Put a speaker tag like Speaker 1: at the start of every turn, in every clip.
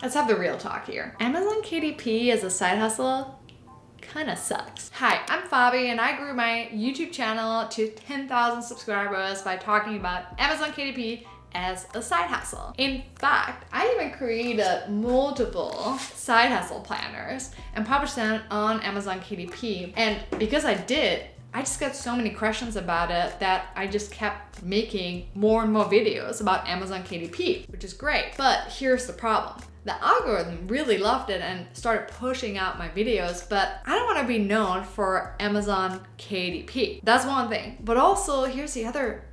Speaker 1: let's have the real talk here. Amazon KDP as a side hustle kind of sucks. Hi, I'm Fabi and I grew my YouTube channel to 10,000 subscribers by talking about Amazon KDP as a side hustle. In fact, I even created multiple side hustle planners and published them on Amazon KDP. And because I did, I just got so many questions about it that I just kept making more and more videos about Amazon KDP, which is great. But here's the problem. The algorithm really loved it and started pushing out my videos, but I don't want to be known for Amazon KDP. That's one thing. But also, here's the other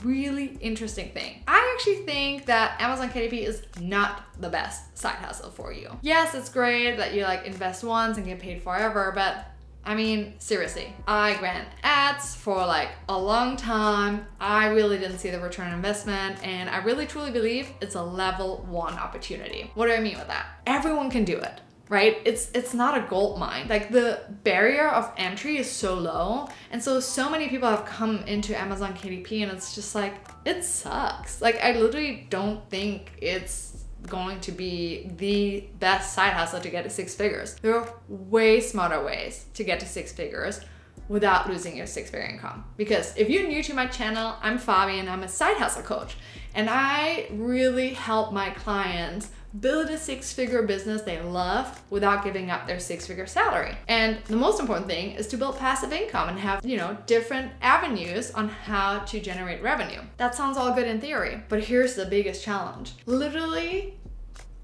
Speaker 1: really interesting thing. I actually think that Amazon KDP is not the best side hustle for you. Yes, it's great that you like invest once and get paid forever, but I mean, seriously, I ran ads for like a long time. I really didn't see the return on investment, and I really truly believe it's a level 1 opportunity. What do I mean with that? Everyone can do it, right? It's not a gold mine. Like, the barrier of entry is so low, and so many people have come into Amazon KDP and it's just like, it sucks. Like, I literally don't think it's going to be the best side hustle to get to 6 figures. There are way smarter ways to get to 6 figures without losing your 6-figure income. Because if you're new to my channel, I'm Fabi and I'm a side hustle coach. And I really help my clients build a 6-figure business they love without giving up their 6-figure salary. And the most important thing is to build passive income and have, different avenues on how to generate revenue. That sounds all good in theory, but here's the biggest challenge. Literally,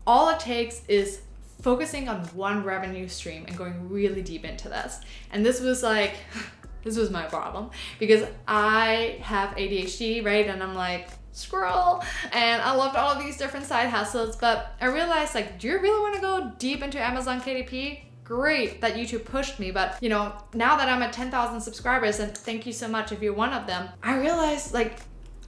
Speaker 1: all it takes is focusing on one revenue stream and going really deep into this. And this was my problem because I have ADHD, right? And I'm like, squirrel, and I loved all of these different side hustles, but I realized, like, do you really want to go deep into Amazon KDP? Great that YouTube pushed me, but now that I'm at 10,000 subscribers, and thank you so much if you're one of them, I realized, like,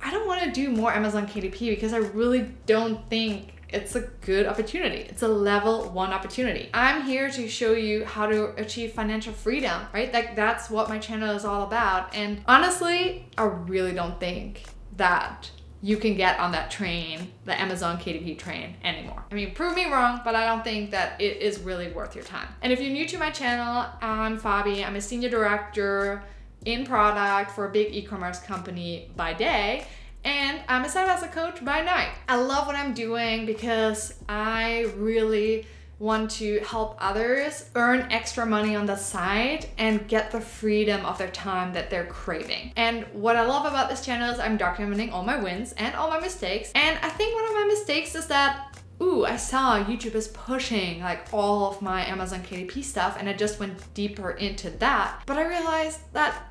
Speaker 1: I don't want to do more Amazon KDP because I really don't think it's a good opportunity. It's a level 1 opportunity. I'm here to show you how to achieve financial freedom, right? Like, that's what my channel is all about. And honestly, I really don't think that you can get on that train, the Amazon KDP train, anymore. I mean, prove me wrong, but I don't think that it is really worth your time. And if you're new to my channel, I'm Fabi. I'm a senior director in product for a big e-commerce company by day, and I'm a side hustle coach by night. I love what I'm doing because I really want to help others earn extra money on the side and get the freedom of their time that they're craving. And what I love about this channel is I'm documenting all my wins and all my mistakes. And I think one of my mistakes is that, I saw YouTube is pushing like all of my Amazon KDP stuff, and I just went deeper into that. But I realized that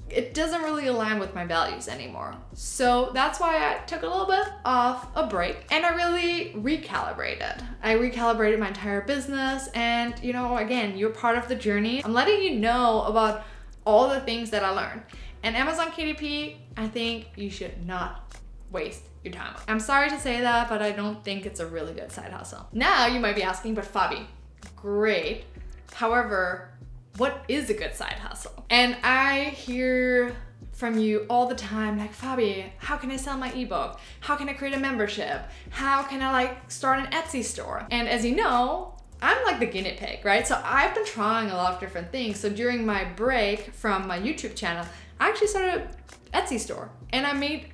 Speaker 1: it doesn't really align with my values anymore. So that's why I took a little bit of a break and I really recalibrated. I recalibrated my entire business, and again, you're part of the journey. I'm letting you know about all the things that I learned. And Amazon KDP, I think you should not waste your time. I'm sorry to say that, but I don't think it's a really good side hustle. Now you might be asking, but Fabi, great. However, what is a good side hustle? And I hear from you all the time, like, Fabi, how can I sell my ebook? How can I create a membership? How can I start an Etsy store? And as you know, I'm like the guinea pig, right? So I've been trying a lot of different things. So during my break from my YouTube channel, I actually started an Etsy store, and I made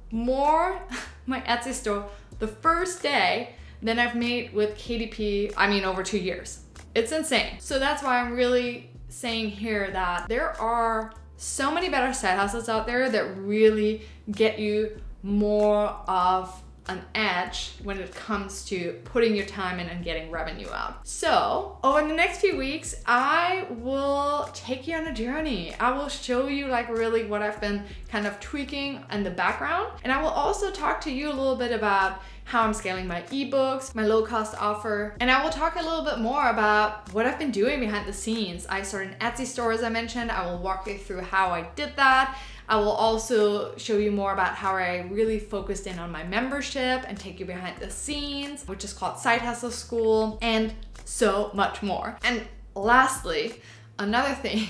Speaker 1: more my Etsy store the first day than I've made with KDP, over 2 years. It's insane. So that's why I'm really saying here that there are so many better side hustles out there that really get you more of an edge when it comes to putting your time in and getting revenue out. So over the next few weeks, I will take you on a journey. I will show you really what I've been kind of tweaking in the background. And I will also talk to you a little bit about how I'm scaling my ebooks, my low-cost offer, and I will talk a little bit more about what I've been doing behind the scenes. I started an Etsy store, as I mentioned. I will walk you through how I did that. I will also show you more about how I really focused in on my membership and take you behind the scenes, which is called Side Hustle School, and so much more. And lastly, another thing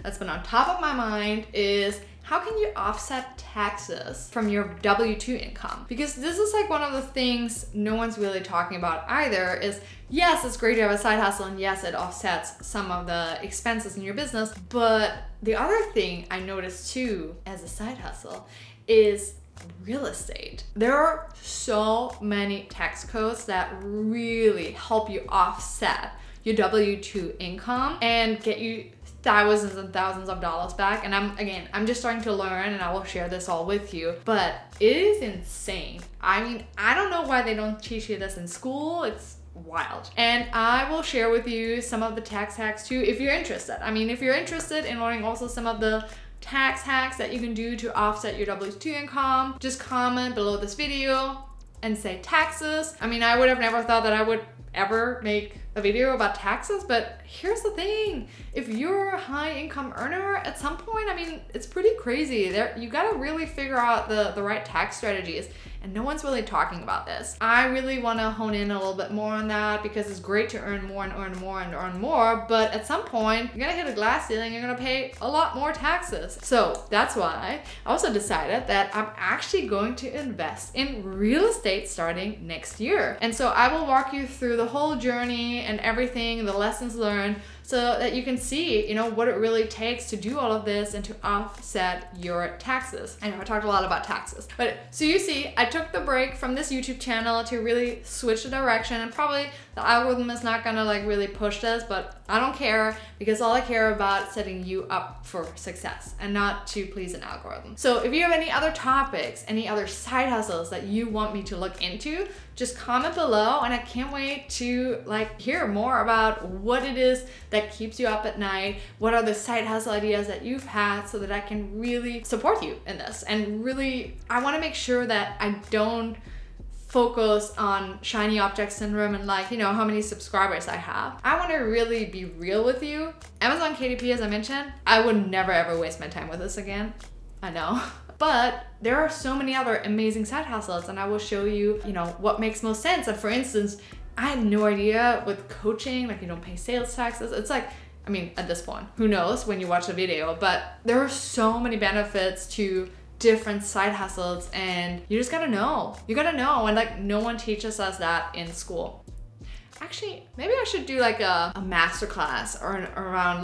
Speaker 1: that's been on top of my mind is how can you offset taxes from your W-2 income? Because this is like one of the things no one's really talking about either is, yes, it's great to have a side hustle and yes, it offsets some of the expenses in your business. But the other thing I noticed too as a side hustle is real estate. There are so many tax codes that really help you offset your W-2 income and get you thousands and thousands of dollars back. And I'm just starting to learn, and I will share this all with you, but it is insane. I mean, I don't know why they don't teach you this in school. It's wild. And I will share with you some of the tax hacks too if you're interested. I mean, if you're interested in learning also some of the tax hacks that you can do to offset your W-2 income, just comment below this video and say taxes. I mean, I would have never thought that I would ever make a video about taxes, but here's the thing. If you're a high income earner, at some point, I mean, it's pretty crazy. You gotta really figure out the right tax strategies, and no one's really talking about this. I really wanna hone in a little bit more on that because it's great to earn more and earn more and earn more, but at some point, you're gonna hit a glass ceiling, you're gonna pay a lot more taxes. So that's why I also decided that I'm actually going to invest in real estate starting next year. And so I will walk you through the whole journey and everything, the lessons learned, so that you can see, what it really takes to do all of this and to offset your taxes. I know I talked a lot about taxes, but so you see, I took the break from this YouTube channel to really switch the direction, and probably the algorithm is not gonna like really push this, but I don't care because all I care about is setting you up for success and not to please an algorithm. So if you have any other topics, any other side hustles that you want me to look into, just comment below, and I can't wait to hear more about what it is that keeps you up at night. What are the side hustle ideas that you've had so that I can really support you in this? And really, I want to make sure that I don't focus on shiny object syndrome and how many subscribers I have. I want to really be real with you. Amazon KDP, as I mentioned, I would never ever waste my time with this again. I know. But there are so many other amazing side hustles, and I will show you, what makes most sense. And for instance, I had no idea with coaching, you don't pay sales taxes. It's I mean, at this point, who knows when you watch the video, but there are so many benefits to different side hustles, and you just gotta know. You gotta know, and no one teaches us that in school. Actually, maybe I should do a masterclass around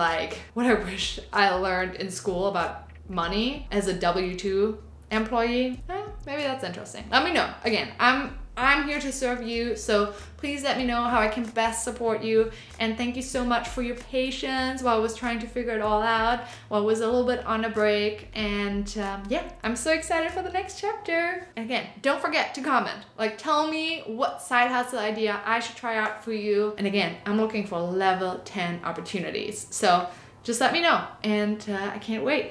Speaker 1: what I wish I learned in school about money as a W-2 employee. Maybe that's interesting. Let me know. Again, I'm here to serve you, so please let me know how I can best support you. And thank you so much for your patience while I was trying to figure it all out, while I was a little bit on a break. And yeah, I'm so excited for the next chapter. And again, don't forget to comment. Tell me what side hustle idea I should try out for you. And again, I'm looking for level 10 opportunities. So just let me know, and I can't wait.